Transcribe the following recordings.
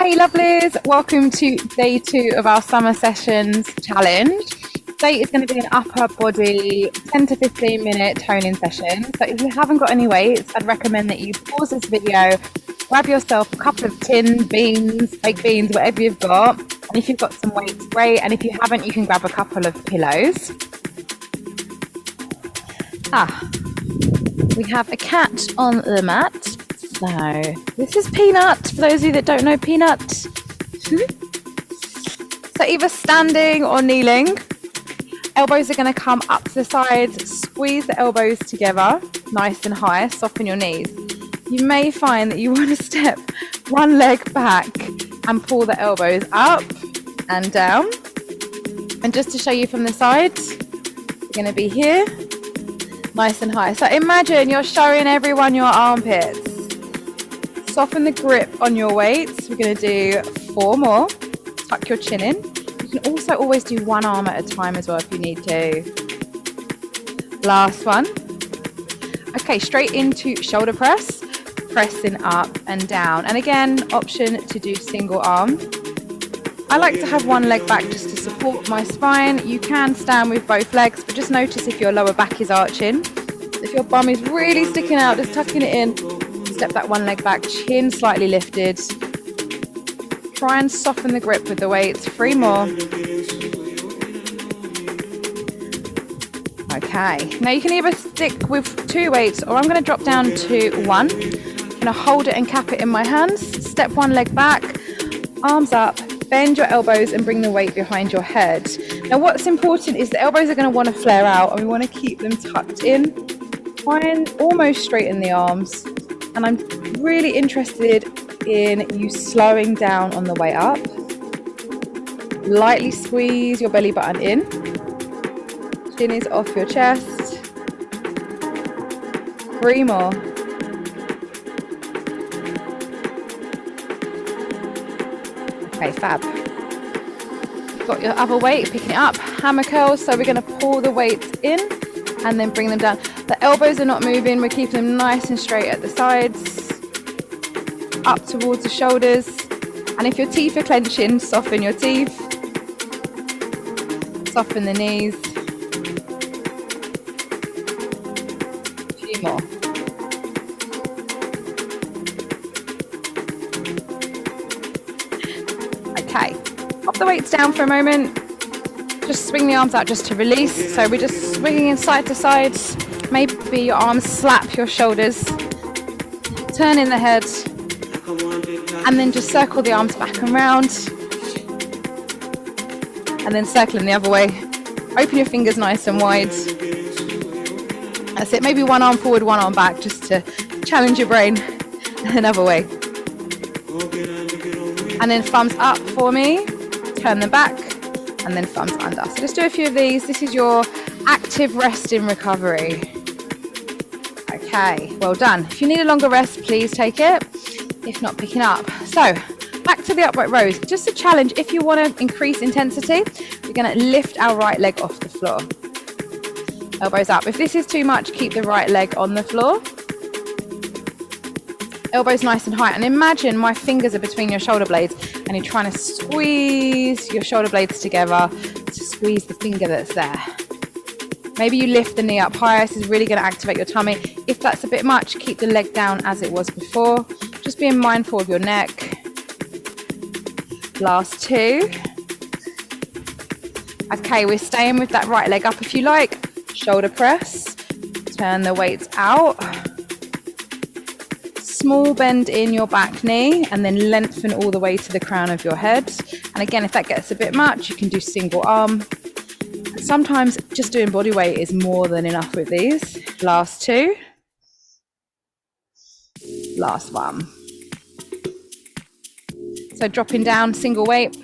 Hey lovelies, welcome to day 2 of our summer sessions challenge. Today is going to be an upper body 10 to 15 minute toning session. So if you haven't got any weights, I'd recommend that you pause this video, grab yourself a couple of tin beans, baked beans, whatever you've got. And if you've got some weights, great. And if you haven't, you can grab a couple of pillows. We have a cat on the mat. So this is Peanut, for those of you that don't know Peanut. So either standing or kneeling. Elbows are going to come up to the sides. Squeeze the elbows together, nice and high. Soften your knees. You may find that you want to step one leg back and pull the elbows up and down. And just to show you from the sides, you're going to be here, nice and high. So imagine you're showing everyone your armpits. Soften the grip on your weights. We're going to do 4 more. Tuck your chin in. You can also always do one arm at a time as well if you need to. Last one. Okay, straight into shoulder press. Pressing up and down. And again, option to do single arm. I like to have one leg back just to support my spine. You can stand with both legs, but just notice if your lower back is arching. If your bum is really sticking out, just tucking it in. Step that one leg back, chin slightly lifted. Try and soften the grip with the weights. 3 more. Okay, now you can either stick with 2 weights or I'm going to drop down to 1. I'm going to hold it and cap it in my hands. Step one leg back, arms up, bend your elbows and bring the weight behind your head. Now what's important is the elbows are going to want to flare out and we want to keep them tucked in. Try and almost straighten the arms. And I'm really interested in you slowing down on the way up. Lightly squeeze your belly button in. Chin is off your chest. 3 more. Okay, fab. Got your other weight, picking it up. Hammer curls, so we're going to pull the weights in and then bring them down. The elbows are not moving, we're keeping them nice and straight at the sides, up towards the shoulders. And if your teeth are clenching, soften your teeth, soften the knees. A few more. Okay, pop the weights down for a moment. Just swing the arms out just to release. So we're just swinging in side to side. Maybe your arms slap your shoulders. Turn in the head. And then just circle the arms back and round. And then circling the other way. Open your fingers nice and wide. That's it. Maybe one arm forward, one arm back, just to challenge your brain. Another way. And then thumbs up for me. Turn them back. And then thumbs under. So just do a few of these. This is your active rest in recovery. Okay, well done. If you need a longer rest, please take it. If not, picking up. So back to the upright rows. Just a challenge. If you want to increase intensity, we're going to lift our right leg off the floor. Elbows up. If this is too much, keep the right leg on the floor. Elbows nice and high. And imagine my fingers are between your shoulder blades and you're trying to squeeze your shoulder blades together to squeeze the finger that's there. Maybe you lift the knee up higher. This is really going to activate your tummy. If that's a bit much, keep the leg down as it was before. Just being mindful of your neck. Last 2. Okay, we're staying with that right leg up if you like. Shoulder press. Turn the weights out. Small bend in your back knee and then lengthen all the way to the crown of your head. And again, if that gets a bit much, you can do single arm. Sometimes just doing body weight is more than enough with these. Last 2. Last 1. So dropping down, single weight.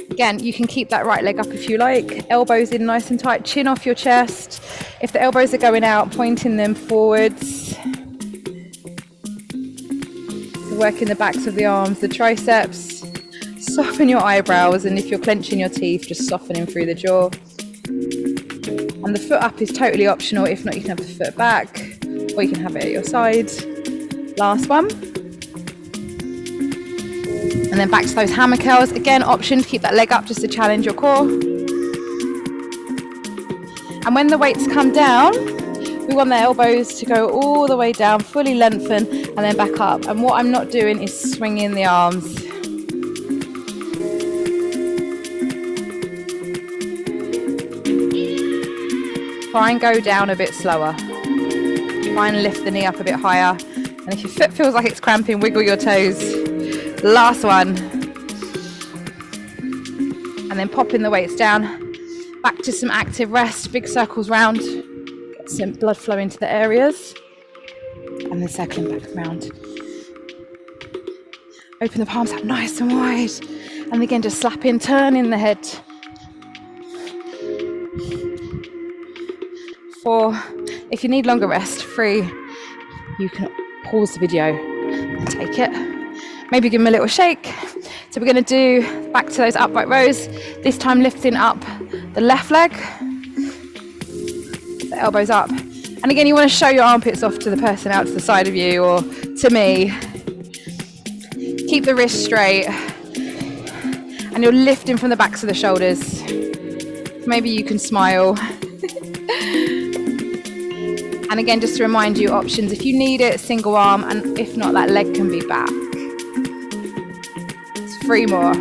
Again, you can keep that right leg up if you like. Elbows in nice and tight, chin off your chest. If the elbows are going out, pointing them forwards. Working the backs of the arms, the triceps. Soften your eyebrows, and if you're clenching your teeth, just softening through the jaw. And the foot up is totally optional. If not, you can have the foot back, or you can have it at your side. Last one. And then back to those hammer curls. Again, option to keep that leg up just to challenge your core. And when the weights come down, we want the elbows to go all the way down, fully lengthen, and then back up. And what I'm not doing is swinging the arms. Try and go down a bit slower. Try and lift the knee up a bit higher. And if your foot feels like it's cramping, wiggle your toes. Last one. And then popping the weights down. Back to some active rest, big circles round. Get some blood flow into the areas. And then circling back around. Open the palms up nice and wide. And again, just slap in, turn in the head. 4. If you need longer rest, 3. You can pause the video and take it. Maybe give them a little shake. So we're going to do back to those upright rows. This time lifting up the left leg. The elbows up. And again, you want to show your armpits off to the person out to the side of you or to me. Keep the wrists straight. And you're lifting from the backs of the shoulders. Maybe you can smile. And again, just to remind you, options. If you need it, single arm. And if not, that leg can be back. 3 more.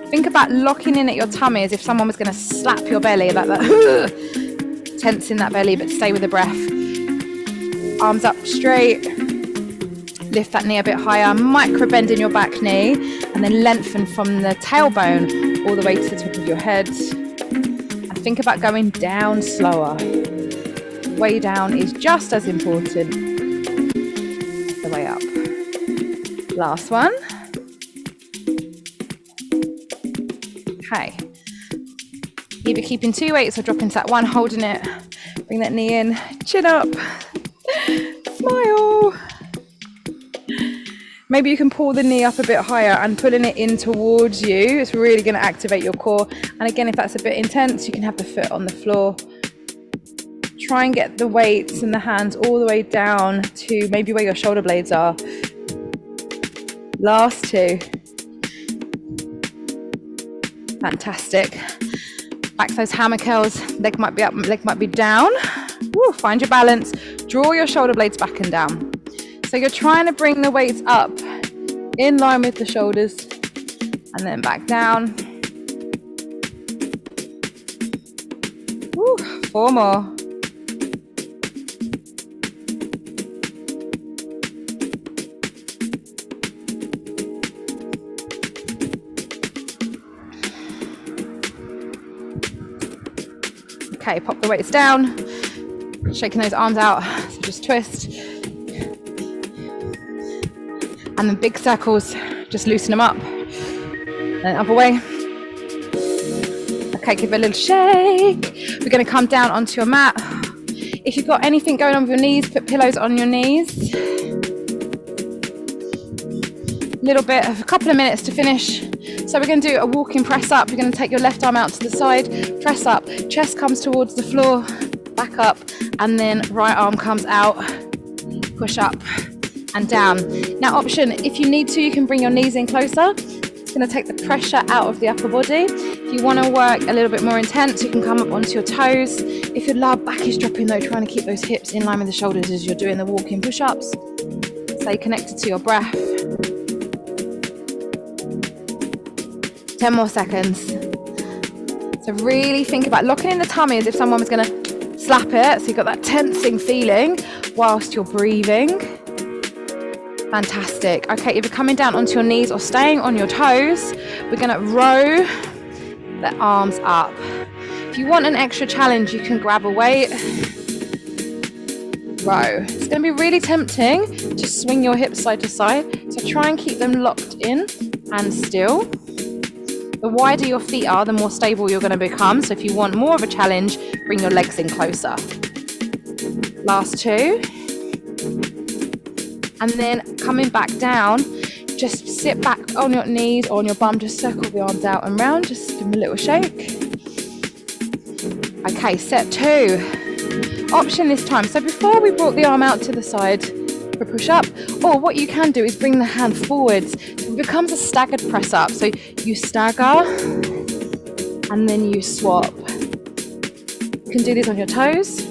Think about locking in at your tummy as if someone was going to slap your belly, like that. Tense in that belly, but stay with the breath. Arms up straight. Lift that knee a bit higher. Micro bend in your back knee, and then lengthen from the tailbone all the way to the top of your head. And think about going down slower. Way down is just as important as the way up. Last one. Okay. Either keeping 2 weights or dropping to that one, holding it. Bring that knee in, chin up, smile. Maybe you can pull the knee up a bit higher and pulling it in towards you. It's really going to activate your core. And again, if that's a bit intense, you can have the foot on the floor. Try and get the weights and the hands all the way down to maybe where your shoulder blades are. Last 2. Fantastic. Back to those hammer curls. Leg might be up, leg might be down. Woo, find your balance. Draw your shoulder blades back and down. So you're trying to bring the weights up in line with the shoulders and then back down. Woo, 4 more. Okay, pop the weights down, shaking those arms out, so just twist. And then big circles, just loosen them up. And then other way. Okay, give it a little shake. We're gonna come down onto your mat. If you've got anything going on with your knees, put pillows on your knees. A couple of minutes to finish. So we're going to do a walking press up. You're going to take your left arm out to the side, press up, chest comes towards the floor, back up, and then right arm comes out, push up and down. Now option, if you need to, you can bring your knees in closer. It's going to take the pressure out of the upper body. If you want to work a little bit more intense, you can come up onto your toes. If your lower back is dropping though, trying to keep those hips in line with the shoulders as you're doing the walking push-ups. Stay connected to your breath. 10 more seconds. So really think about locking in the tummy as if someone was going to slap it. So you've got that tensing feeling whilst you're breathing. Fantastic. Okay, if you're coming down onto your knees or staying on your toes, we're going to row the arms up. If you want an extra challenge, you can grab a weight. Row. It's going to be really tempting to swing your hips side to side. So try and keep them locked in and still. The wider your feet are, the more stable you're going to become. So if you want more of a challenge, bring your legs in closer. Last 2. And then coming back down, just sit back on your knees or on your bum, just circle the arms out and round, just give them a little shake. Okay, set 2. Option this time. So before we brought the arm out to the side, for a push-up, or what you can do is bring the hand forwards. It becomes a staggered press-up. So you stagger and then you swap. You can do this on your toes.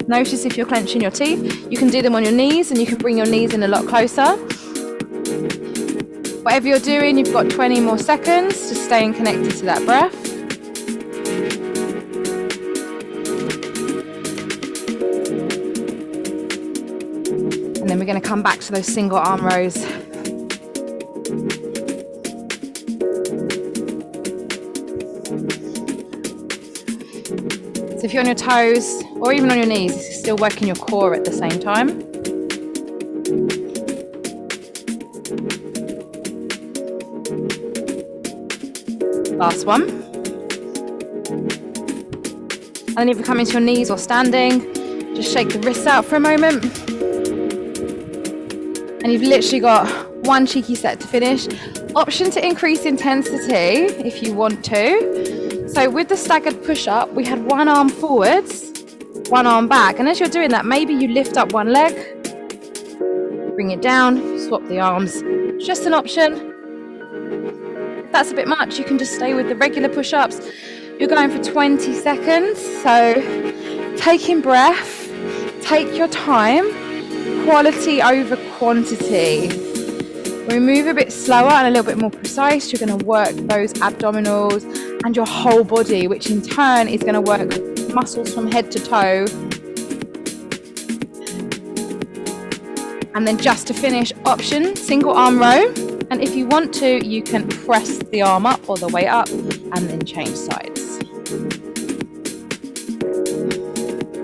Notice if you're clenching your teeth. You can do them on your knees, and you can bring your knees in a lot closer. Whatever you're doing, you've got 20 more seconds to staying connected to that breath. And then we're going to come back to those single arm rows. So if you're on your toes or even on your knees, you're still working your core at the same time. Last one. And then if you come into your knees or standing, just shake the wrists out for a moment. And you've literally got one cheeky set to finish. Option to increase intensity if you want to. So with the staggered push-up, we had one arm forwards, one arm back. And as you're doing that, maybe you lift up one leg, bring it down, swap the arms. It's just an option. If that's a bit much, you can just stay with the regular push-ups. You're going for 20 seconds. So taking breath, take your time, quality over quantity. We move a bit slower and a little bit more precise. You're going to work those abdominals and your whole body, which in turn is going to work muscles from head to toe. And then just to finish, option, single arm row. And if you want to, you can press the arm up or the weight up and then change sides.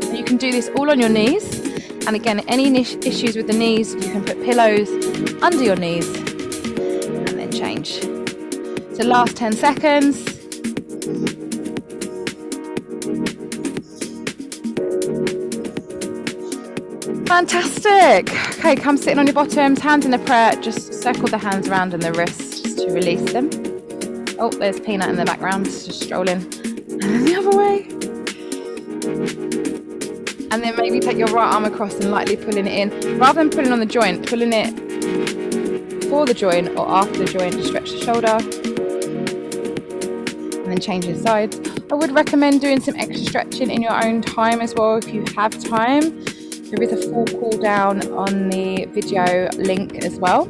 And you can do this all on your knees. And again, any issues with the knees, you can put pillows under your knees and then change. So last 10 seconds. Fantastic. Okay, come sitting on your bottoms, hands in a prayer. Just circle the hands around and the wrists just to release them. Oh, there's Peanut in the background, just strolling. And then the other way. And then maybe take your right arm across and lightly pulling it in. Rather than pulling on the joint, pulling it for the joint or after the joint to stretch the shoulder. And then changing sides. I would recommend doing some extra stretching in your own time as well if you have time. There is a full cool down on the video link as well.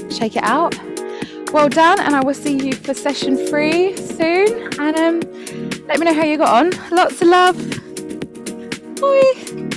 Check it out. Well done, and I will see you for session 3 soon. And let me know how you got on. Lots of love. Bye.